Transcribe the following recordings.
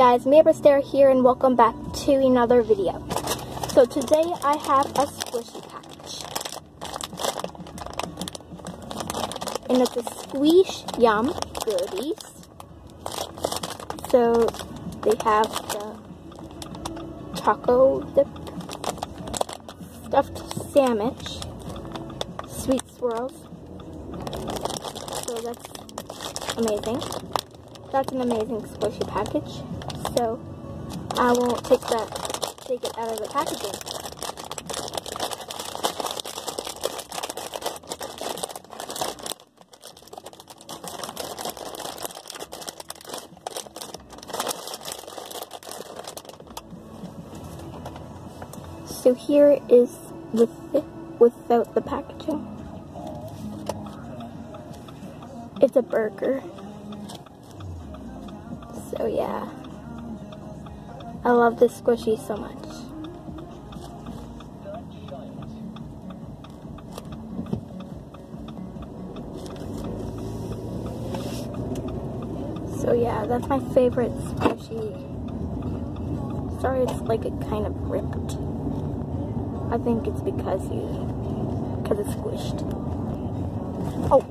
guys, Mabrastera here and welcome back to another video. So today I have a squishy package. And it's a Squish Yum goodies. So they have the taco dip, stuffed sandwich, sweet swirls. So that's amazing. That's an amazing squishy package. So I won't take it out of the packaging. So here is without the packaging. It's a burger. So yeah, I love this squishy so much. So yeah, that's my favorite squishy. Sorry, it's like it kind of ripped. I think it's because it's squished. Oh,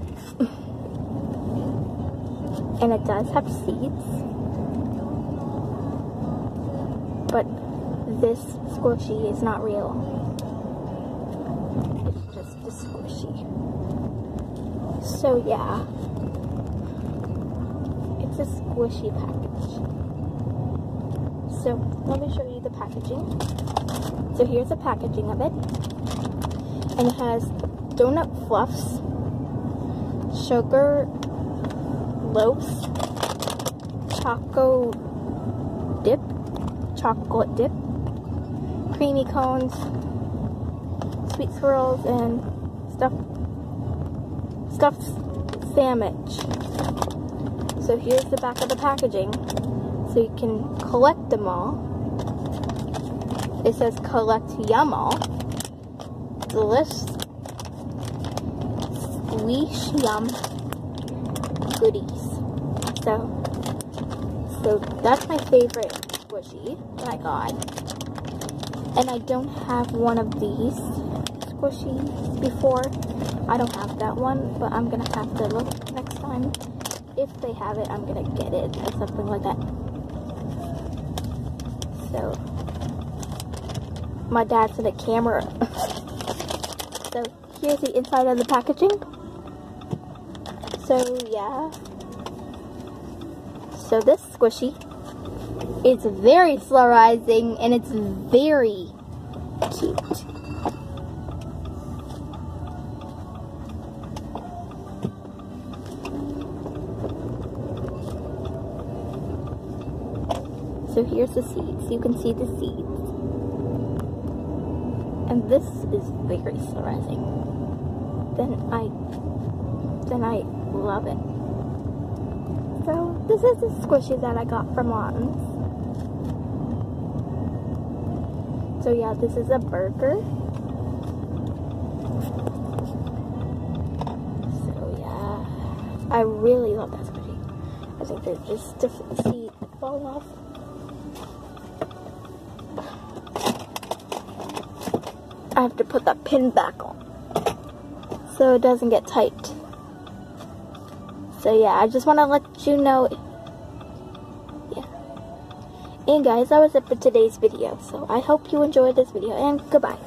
and it does have seeds. But this squishy is not real. It's just a squishy. So yeah, it's a squishy package. So let me show you the packaging. So here's the packaging of it. And it has donut fluffs, sugar loaves, chocolate dip, creamy cones, sweet swirls, and stuffed sandwich. So here's the back of the packaging, so you can collect them all. It says collect yum all. Delicious Squish Yum goodies. So that's my favorite squishy that I got. And I don't have one of these squishies before. I don't have that one, but I'm gonna have to look next time. If they have it, I'm gonna get it or something like that. So my dad's in the camera. So here's the inside of the packaging. So yeah. So this squishy is very slurrizing and it's very cute. So here's the seeds. You can see the seeds. And this is very slurrizing. Then I love it. So this is the squishy that I got from Lawton's. So yeah, this is a burger. So yeah, I really love that squishy. I think there's just different seeds falling off. I have to put that pin back on so it doesn't get tight. So yeah, I just want to let you know. Yeah. And guys, that was it for today's video. So I hope you enjoyed this video and goodbye.